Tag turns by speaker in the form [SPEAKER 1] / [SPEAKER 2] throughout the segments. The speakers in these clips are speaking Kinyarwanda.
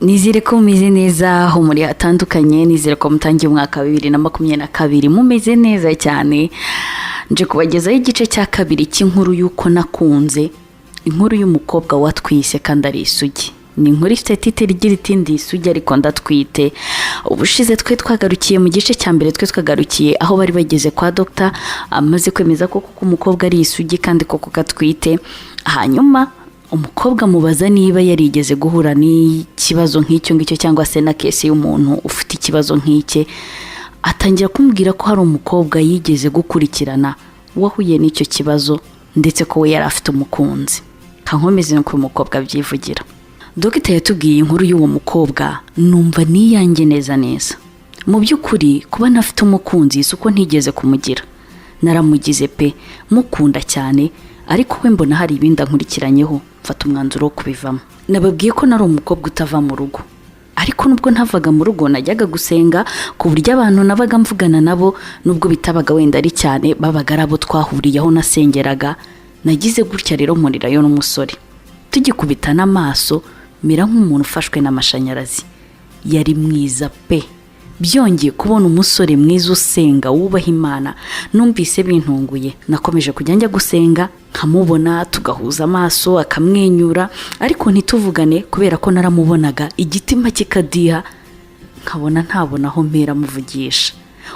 [SPEAKER 1] Nizere ko mumeze neza aho muri hatandukanye, nizere ko mutangiye umwaka wa 2022 mumeze neza cyane. Nje kubagezaho igice cya kabiri cy'inkuru y'uko nakunze, inkuru y'umukobwa watwise kandi ari isugi. Ni inkuru ifite titre igira iti ndi isugi ariko ndatwite. Ubushize twe twagarukiye mu gice cya mbere, twe twagarukiye aho bari bageze kwa doctor amaze kwemeza ko kuko umukobwa ari isugi kandi koko gatwite. Hanyuma umukobwa mubaza niba yarigeze guhura n'ikibazo nk'icyo ngicyo cyangwa se na kese y'umuntu ufite ikibazo nk'ike. Atangira kumbwira ko hari umukobwa yigeze gukurikirana wahuye n'icyo kibazo ndetse ko we yari afite umukunzi. Kankomeze nuko umukobwa byivugira. Dogita yatubwiye inkuru y'uwo mukobwa, numva niyange neza neza. Mu by'ukuri kuba nafite umukunzi suko ntigeze kumugira. Naramugize pe, mukunda cyane, ariko we mbona hari ibindi nkurikiranyeho, mfata umwanzuro wo kubivamo. Nababwiye ko nari umukobwa utava mu rugo, ariko nubwo ntavaga mu rugo najyaga gusenga, ku buryo abantu nabaga mvugana nabo nubwo bitabaga wenda ari cyane babaga arabo twahuriyeho nasengeraga. Nagize gutya rero murirayo n'umusore, tugikubita n'amaso mira nk'umuntu ufashwe n'amashanyarazi. Yari mwiza pe, byongeye kubona umusore mwiza usenga wubaha Imana, numvise bintunguye. Nakomeje kujya njya gusenga nkamubona, tugahuza amaso akamwenyura, ariko ntituvugane kubera ko naramubonaga igitima kikadiha, nkabona ntabona aho mpera muvugisha.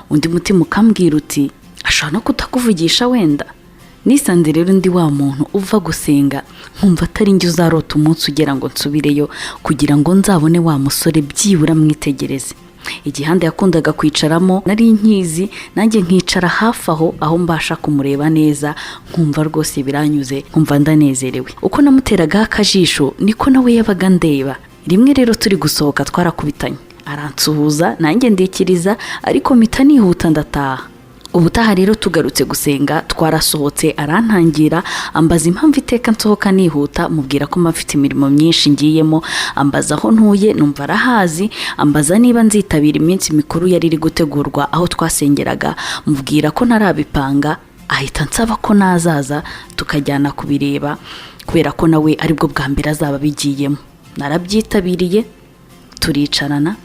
[SPEAKER 1] Undi mutima ukambwira uti ashaka no kutakuvugisha wenda. Nisanze rero ndi wa muntu uva gusenga nkumva atari njye uzarota umunsi ugera ngo nsubireyo kugira ngo nzabone wa musore byibura mwitegereze. Igihande yakundaga kwicaramo nari nkizi, nanjye nkicara hafi aho mbasha kumureba neza, nkumva rwose biranyuze, nkumva ndanezerewe. Uko namuteraga akajisho niko nawe yabaga ndeba. Rimwe rero turi gusohoka twarakubitanye, aransuhuza nanjye ndikiriza, ariko mpita nihuta ndataha. Ubutaha rero tugarutse gusenga twarasohotse, arantangira ambaza impamvu iteka nsohoka nihuta, mubwira ko mfite imirimo myinshi ngiyemo, ambaza aho ntuye numva arahazi, ambaza niba nzitabira iminsi mikuru yari iri gutegurwa aho twasengeraga, mubwira ko narabipanga, ahita nsaba ko nazaza tukajyana kubireba kubera ko nawe aribwo bwa mbere azaba bigiyemo. Narabyitabiriye turicarana,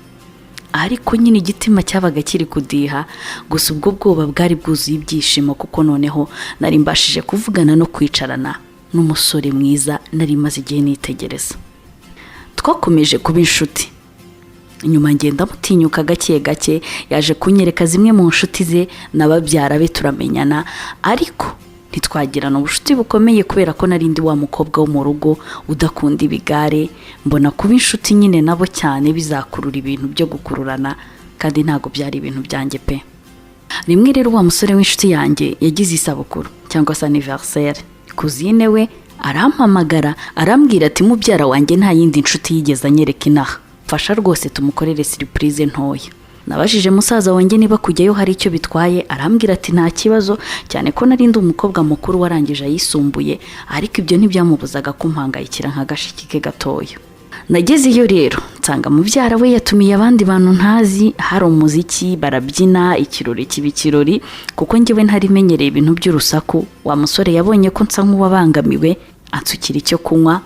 [SPEAKER 1] ariko nyine igitima cyabaga kiri kudiha, gusa ubwo bwoba bwari bwuzuye ibyishimo kuko noneho nari mbashije kuvugana no kwicarana n'umusore mwiza nari maze igihe nitegereza. Twakomeje kuba inshuti, nyuma ngenda mutinyuka gake gake, yaje kunyereka zimwe mu nshuti ze n'ababyara be turamenyana, ariko ntitwagirana ubushuti bukomeye kubera ko nari ndi wa mukobwa wo mu rugo udakunda ibigare. Mbona kuba inshuti nyine nabo cyane bizakurura ibintu byo gukururana, kandi ntago byari ibintu byanjye pe. Rimwe rero wa musore w'inshuti yanjye yagize isabukuru cyangwa se anniversaire. Kuzine we arampamagara arambwira ati mubyara wanjye nta yindi nshuti yigeze anyereka inaha, fasha rwose tumukorere surprise ntoya. Nabajije musaza wanjye niba kujyayo hari icyo bitwaye, arambwira ati nta kibazo, cyane ko nari ndi umukobwa mukuru warangije ayisumbuye, ariko ibyo ntibyamubuzaga kumpangayikira nk'agashiki ke gatoya. Nagezeyo rero nsanga mubyara we yatumiye abandi bantu ntazi, hari umuziki barabyina, ikirori kibikirori, kuko njyewe ntari menyereye ibintu by'urusaku. Wa musore yabonye ko nsa nk'uwabangamiwe, ansukira icyo kunywa,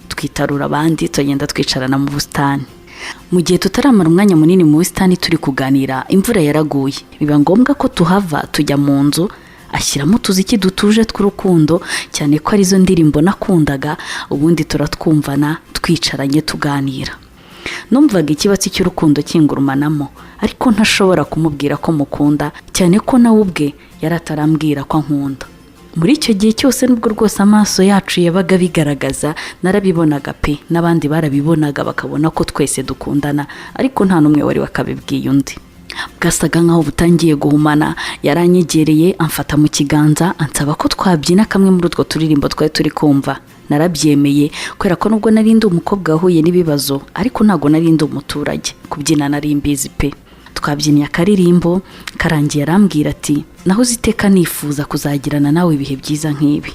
[SPEAKER 1] twitarura abandi tugenda twicarana mu busitani. Mu gihe tutaramara umwanya munini mu busitani turi kuganira, imvura yaraguye, biba ngombwa ko tuhava tujya mu nzu. Ashyiramo tuziki dutuje tw'urukundo, cyane ko arizo ndirimbo nakundaga, ubundi turatwumvana twicaranye tuganira. Numvaga ikibatsi cy'urukundo kingurumanamo, ariko ntashobora kumubwira ko mukunda, cyane ko nawe ubwe yaratarambwira ko ankunda. Muri icyo gihe cyose nubwo rwose amaso yacu yabaga bigaragaza, narabibonaga pe, n'abandi barabibonaga bakabona ko twese dukundana, ariko nta numwe wari wakabibwiye undi. Bwasaga nkaho butangiye guhumana, yaranyegereye amfata mu kiganza ansaba ko twabyina kamwe muri utwo turirimbo twari turi kumva. Narabyemeye kubera ko nubwo nari ndi umukobwa wahuye n'ibibazo, ariko ntago nari ndi umuturage, kubyina nari mbizi pe. Twabyinnye akaririmbo, karangiye arambwira ati naho ziteka nifuza kuzagirana nawe ibihe byiza nk'ibi.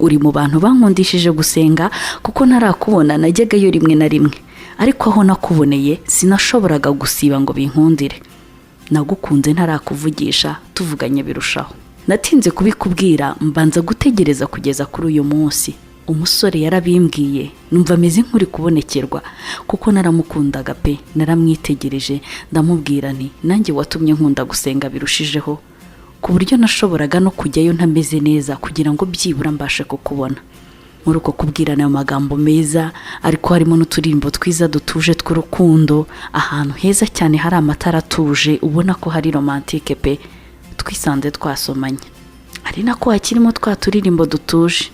[SPEAKER 1] Uri mu bantu bankundishije gusenga, kuko ntarakubona najyagayo rimwe na rimwe, ariko aho nakuboneye sinashoboraga gusiba ngo binkundire. Nagukunze ntarakuvugisha, tuvuganye birushaho. Natinze kubikubwira, mbanza gutegereza kugeza kuri uyu munsi. umusore yarabimbwiye numva ameze nk'uri kubonekerwa kuko naramukundaga pe, naramwitegereje ndamubwira nti nanjye watumye nkunda gusenga birushijeho ku buryo nashoboraga no kujyayo ntameze neza kugira ngo byibura mbashe kukubona. Muri uko kubwirana ayo magambo meza ariko harimo n'uturirimbo twiza dutuje tw'urukundo, ahantu heza cyane hari amatara atuje ubona ko hari romantike pe, twisanze twasomanye. Ari nako hakirimo twa turirimbo dutuje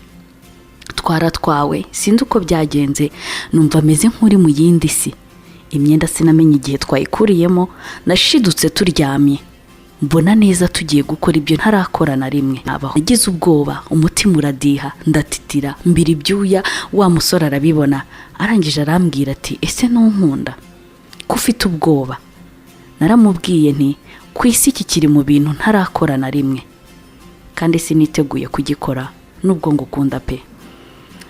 [SPEAKER 1] twaratwawe, sinzi uko byagenze, numva ameze nk'uri mu yindi si. Imyenda sinamenye igihe twayikuriyemo, nashidutse turyamye, mbona neza tugiye gukora ibyo ntarakora na rimwe. Nagize ubwoba, umutima uradiha, ndatitira, mbira ibyuya. Wa musore arabibona, arangije arambwira ati ese ntunkunda ko ufite ubwoba? Naramubwiye nti ku isi iki kiri mu bintu ntarakora na rimwe kandi siniteguye kugikora nubwo ngukunda pe.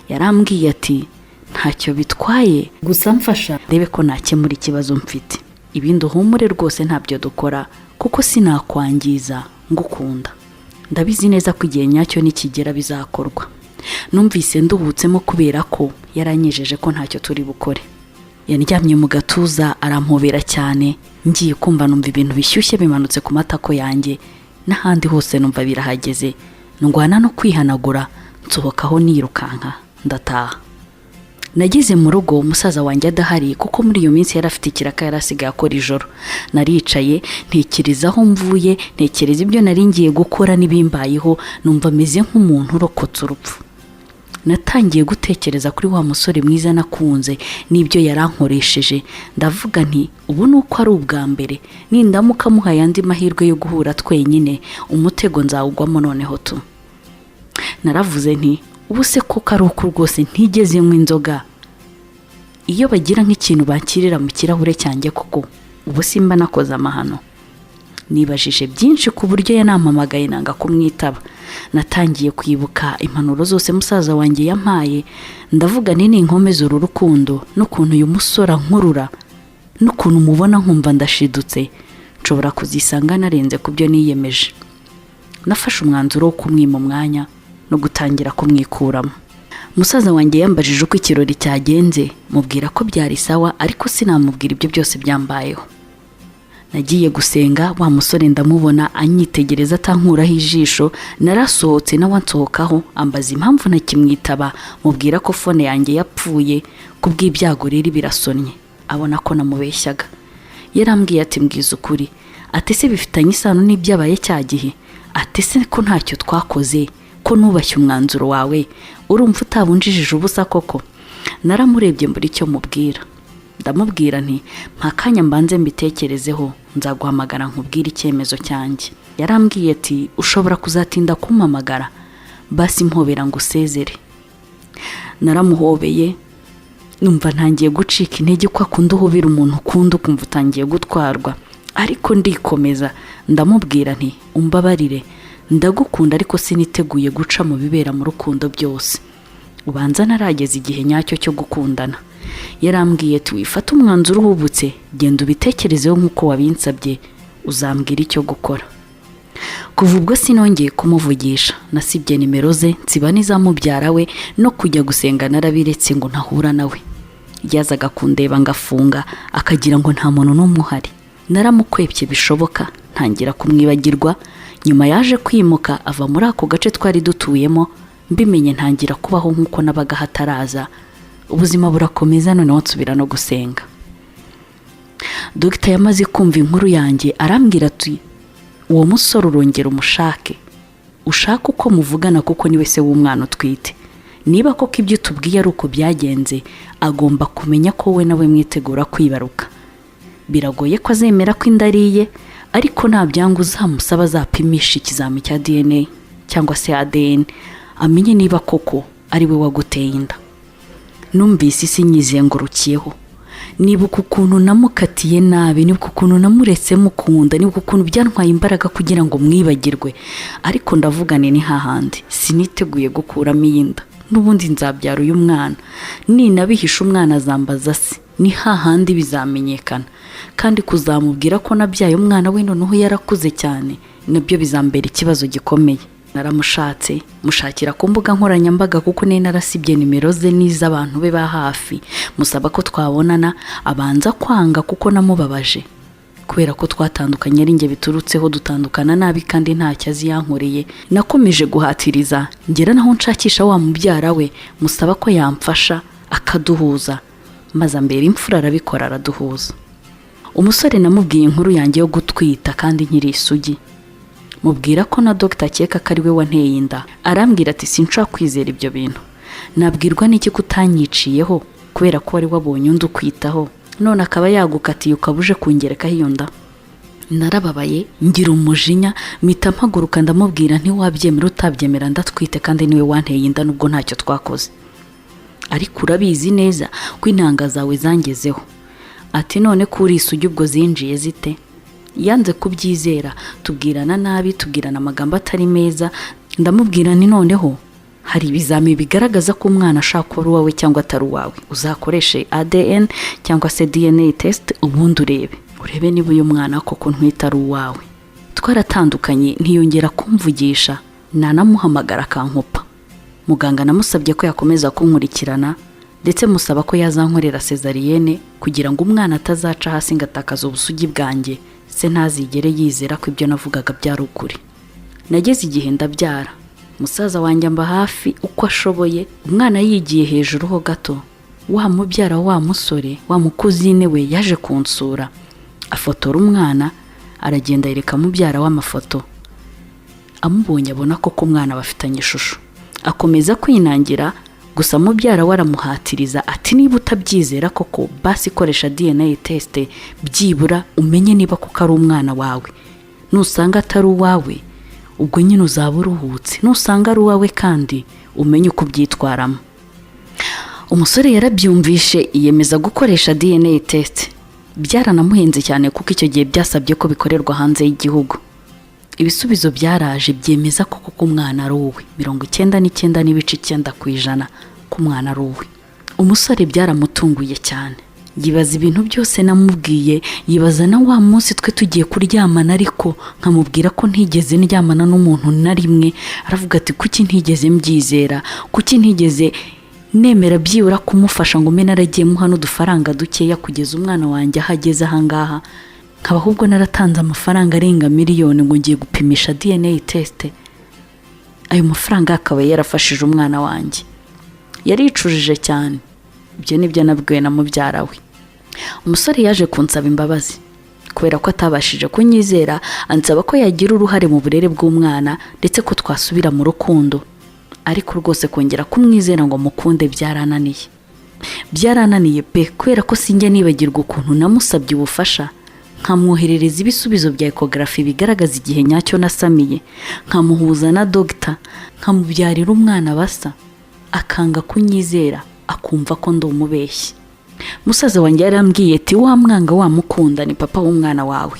[SPEAKER 1] Yarambwiye ati ntacyo bitwaye, gusa mfasha rebe ko nakemura ikibazo mfite, ibindi uhumure rwose ntabyo dukora kuko sinakwangiza ngukunda. Ndabizi neza ko igihe nyacyo nikigera bizakorwa. Numvise ndubutsemo kubera ko yaranyejeje ko ntacyo turi bukore. Yandyamye mu gatuza arampobera cyane, ngiye kumva numva ibintu bishyushye bimanutse ku matako yanjye, n'ahandi hose numva birahageze. Ndwana no kwihanagura, nsohokaho nirukanka ndataha. Nageze mu rugo umusaza wanjye adahari kuko muri iyo minsi yarafite ikiraka yarasigaye akora ijoro. Naricaye ntekereza aho mvuye, ntekereza ibyo nari ngiye gukora n'ibimbayeho, numva meze nk'umuntu urokotse urupfu. Natangiye gutekereza kuri wa musore mwiza nakunze n'ibyo yarankoresheje, ndavuga nti ubu nuko ari ubwa mbere, nindamuka muhaye andi mahirwe yo guhura twenyine umutego nzawugwamo noneho tu. Naravuze nti ubu se koko ari uko rwose ntigeze nywa inzoga? Iyo bagira nk'ikintu bakirira mu kirahure cyanjye koko ubu simba nakoze amahano? Nibajije byinshi ku buryo yanampamagaye nanga kumwitaba. Natangiye kwibuka impanuro zose musaza wanjye yampaye, ndavuga nini nkomeze uru rukundo n'ukuntu uyu musore nkurura, n'ukuntu mubona nkumva ndashidutse, nshobora kuzisanga narenze ku byo niyemeje. Nafashe umwanzuro wo kumwima umwanya no gutangira kumwikuramo. Musaza wanjye yambajije uko ikirori cyagenze, mubwira ko byari sawa ariko sinamubwira ibyo byose byambayeho. Nagiye gusenga, wa musore ndamubona anyitegereza atankuraho ijisho, narasohotse nawe ansohokaho ambaza impamvu ntakimwitaba, mubwira ko fone yanjye yapfuye kubw'ibyago rero birasonnye. Abona ko namubeshyaga. Yarambwiye ati mbwiza ukuri, ati se bifitanye isano n'ibyabaye cya gihe? Ati se ko ntacyo twakoze, ko nubashye umwanzuro wawe, urumva utabunjijije ubusa koko? Naramurebye mbura icyo mubwira. Ndamubwira nti mpakanya mbanze mbitekerezeho, nzaguhamagara nkubwira icyemezo cyanjye. Yarambwiye ati ushobora kuzatinda kumpamagara, basi mpobera ngo usezere. Naramuhobeye, numva ntangiye gucika intege kwa kundi uhobera umuntu ukunda ukumva utangiye gutwarwa, ariko ndikomeza. Ndamubwira nti umbabarire, ndagukunda ariko siniteguye guca mu bibera mu rukundo byose, ubanza narageze igihe nyacyo cyo gukundana. Yarambwiye ati wifata umwanzuro uhubutse, genda ubitekerezeho nk'uko wabinsabye, uzambwira icyo gukora. Kuva ubwo sinongeye kumuvugisha, nasibye nimero ze, nsiba n'izamubyara we, no kujya gusenga narabiretse ngo ntahura nawe. Yazaga kundeba ngafunga, akagira ngo nta muntu n'umwe uhari. Naramukwebye bishoboka, ntangira kumwibagirwa. Nyuma yaje kwimuka ava muri ako gace twari dutuyemo, mbimenye ntangira kubaho nk'uko nabaga hataraza. Ubuzima burakomeza, noneho nsubira no gusenga. Dr. yamaze kumva inkuru yanjye arambwira ati uwo musore urongera umushake, ushaka uko muvugana kuko niwe se w'umwana utwite. Niba koko ibyo tubwiye ari uko byagenze, agomba kumenya ko we nawe mwitegura kwibaruka. Biragoye ko azemera ko inda ariye, ariko nta byangu uzamusaba azapimisha ikizami cya DNA cyangwa se ADN, amenye niba koko ari we waguteye inda. Numvise isi nyizengurukiyeho, nibuka ukuntu namukatiye nabi, nibuka ukuntu namuretse mukunda, nibuka ukuntu byantwaye imbaraga kugira ngo mwibagirwe, ariko ndavugane ni hahandi siniteguye gukuramo iyinda. N'ubundi nzabyara uyu mwana, ninabihisha umwana azambaza se, ni hahandi bizamenyekana, kandi kuzamubwira ko nabyaye umwana we noneho yarakuze cyane, nabyo bizambera ikibazo gikomeye. naramushatse mushakira ku mbuga nkoranyambaga kuko nari narasibye nimero ze n'iz'abantu be ba hafi, musaba ko twabonana abanza kwanga kuko namubabaje kubera ko twatandukanye ari njye biturutseho, dutandukana nabi kandi ntacyo azi yankoreye. Nakomeje guhatiriza ngera naho nshakisha wa mubyara we musaba ko yamfasha akaduhuza, maze ambera imfura arabikora araduhuza. Umusore namubwiye inkuru yanjye yo gutwita kandi nkiri isugi, mubwira ko na Dr akeka ko ari we wanteye inda. Arambwira ati sinshaka kwizera ibyo bintu, nabwirwa n'iki kutanyiciyeho kubera ko wari wabonye undi ukwitaho none akaba yagukatiye ukabuje kungerekaho iyo nda. Narababaye ngira umujinya mpita mpaguruka ndamubwira ntiwabyemera utabyemera ndatwite kandi niwe wanteye inda nubwo ntacyo twakoze, ariko urabizi neza ko intanga zawe zangezeho. Ati none kuri isugi ubwo zinjiye zite? Yanze kubyizera, tubwirana nabi, tubwirana amagambo atari meza. Ndamubwira ni noneho hari ibizami bigaragaza ko umwana ashaka kuba uwawe cyangwa atari uwawe, uzakoreshe ADN cyangwa se DNA test ubundi urebe niba uyu mwana koko ntwita ari uwawe. Twaratandukanye ntiyongera kumvugisha, nanamuhamagara akankupa. Muganga namusabye ko yakomeza kunkurikirana ndetse musaba ko yazankorera cesarienne kugira ngo umwana atazaca hasi ngatakaza ubusugi bwanjye, se ntazigere yizera ko ibyo navugaga byari ukuri. Nageze igihe ndabyara, musaza wanjye amba hafi uko ashoboye, umwana yigiye hejuru ho gato. Wa mubyara wa musore wa mukuzine we yaje kunsura, afotora umwana aragenda yereka mubyara w'amafoto. Amubonye abona ko umwana bafitanye ishusho, akomeza kwinangira. Gusa mubyara waramuhatiriza ati niba utabyizera koko basi koresha DNA test byibura umenye niba kuko ari umwana wawe, nusanga atari uwawe ubwo nyine uzaba uruhutse, nusanga ari uwawe kandi umenye uko byitwaramo. Umusore yarabyumvishe yiyemeza gukoresha DNA test. Byaranamuhenze cyane kuko icyo gihe byasabye ko bikorerwa hanze y'igihugu. Ibisubizo byaraje byemeza ko kuko umwana ari uwe 99.9% ko umwana ari uwe. Umusore byaramutunguye cyane, yibaza ibintu byose namubwiye, yibaza na wa munsi twe tugiye kuryamana ariko nkamubwira ko ntigeze ndyamana n'umuntu na rimwe. Aravuga ati kuki ntigeze mbyizera, kuki ntigeze nemera byibura kumufasha ngo mena aragiye muha n'udufaranga dukeya kugeza umwana wanjye ahageze ahangaha. Nkaba ahubwo naratanze amafaranga arenga miliyoni ngo ngiye gupimisha DNA test. Ayo mafaranga akaba yarafashije umwana wanjye, yaricujije cyane. Ibyo nibyo nabwiwe na mubyara we. Umusore yaje kunsaba imbabazi kubera ko atabashije kunyizera, ansaba ko yagira uruhare mu burere bw'umwana ndetse ko twasubira mu rukundo. Ariko rwose kongera kumwizera ngo mukunde byarananiye pe, kubera ko sinjye nibagirwa ukuntu namusabye ubufasha, nkamwoherereza ibisubizo bya ecography bigaragaza igihe nyacyo nasamiye, nkamuhuza na doctor, nkamubyarira umwana basa, akanga kunyizera akumva ko ndi umubeshyi. Musaza wanjye yarambwiye ati wa mwanga wamukunda ni papa w'umwana wawe,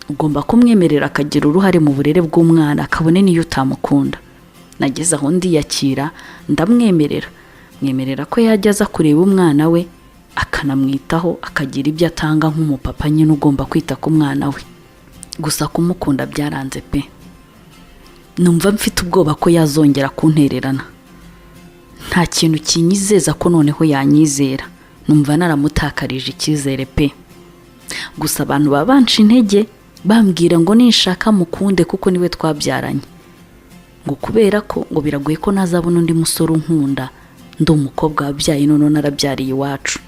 [SPEAKER 1] ugomba kumwemerera akagira uruhare mu burere bw'umwana akabone niyo utamukunda. Nageze aho ndiyakira ndamwemerera, mwemerera ko yajyaza kureba umwana we akanamwitaho akagira ibyo atanga nk'umupapa nyine ugomba kwita ku mwana we. Gusa kumukunda byaranze pe, numva mfite ubwoba ko yazongera kuntererana. Nta kintu kinyizeza ko noneho yanyizera, numva naramutakarije icyizere pe. Gusa abantu babanca intege bambwira ngo ninshaka mukunde kuko niwe twabyaranye, ngo kubera ko ngo biragoye ko nazabona undi musore unkunda, ndi umukobwa wabyaye none narabyariye iwacu.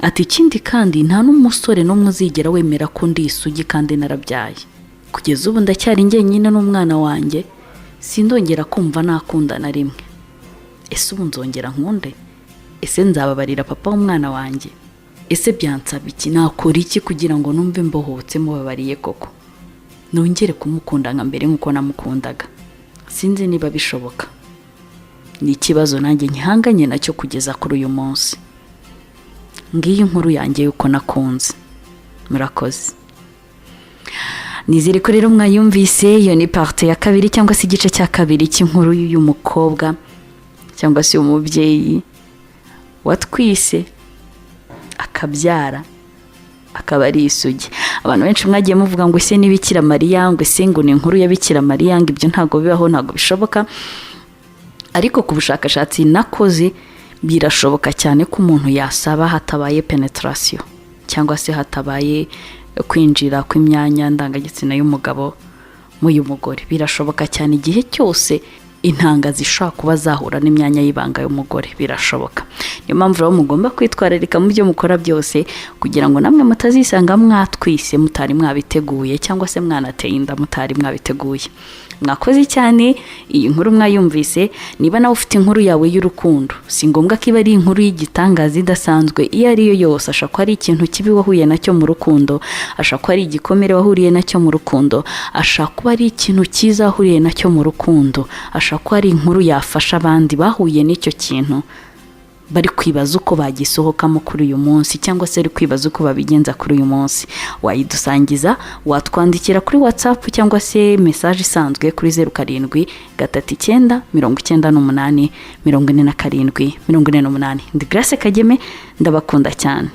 [SPEAKER 1] Ati ikindi kandi nta n'umusore n'umwe uzigera wemera ko ndi isugi kandi narabyaye. Kugeza ubu ndacyari njyenyine n'umwana wanjye, sindongera kumva nakunda na rimwe. Ese ubu nzongera nkunde? Ese nzababarira papa w'umwana wanjye? Ese byansaba iki? Nakora iki kugira ngo numve mbohotse mubabariye koko, nongere kumukunda nka mbere nk'uko namukundaga? Sinzi niba bishoboka. Ni ikibazo nanjye nkihanganye nacyo kugeza kuri uyu munsi. Ngiyi inkuru yanjye yuko nakunze. Murakoze. Nizere ko rero mwayumvise. Iyo ni parte ya kabiri cyangwa se igice cya kabiri cy'inkuru y'uyu mukobwa cyangwa se umubyeyi watwise akabyara akaba ari isugi. abantu benshi mwagiye muvuga ngo ese ni Bikira Mariya, ngo ese ngo ni inkuru ya Bikira Mariya, ngo ibyo ntabwo bibaho, ntabwo bishoboka. Ariko ku bushakashatsi nakoze birashoboka cyane ko umuntu yasaba hatabaye penetration cyangwa se hatabaye kwinjira kw'imyanya ndangagitsina y'umugabo mu y'umugore. Birashoboka cyane igihe cyose intanga zishobora kuba zahura n'imyanya y'ibanga y'umugore, birashoboka. Niyo mpamvu rero mugomba kwitwararika mu byo mukora byose kugira ngo namwe mutazisanga mwatwise mutari mwabiteguye cyangwa se mwanateye inda mutari mwabiteguye. Mwakoze cyane, iyi nkuru mwayumvise. Niba nawe ufite inkuru yawe y'urukundo, si ngombwa ko iba ari inkuru y'igitangaza idasanzwe, iyo ari yo yose. Ashobora kuba ari ikintu kibi wahuye nacyo mu rukundo, ashobora kuba ari igikomere wahuriye nacyo mu rukundo, ashobora kuba ari ikintu cyiza wahuriye nacyo mu rukundo, ashobora kuba ari inkuru yafasha abandi bahuye n'icyo kintu bari kwibaza uko bagisohokamo kuri uyu munsi cyangwa se bari kwibaza uko babigenza kuri uyu munsi. Wayidusangiza, watwandikira kuri WhatsApp cyangwa se message isanzwe kuri 0739984747. Ndi Grace Kageme, ndabakunda cyane.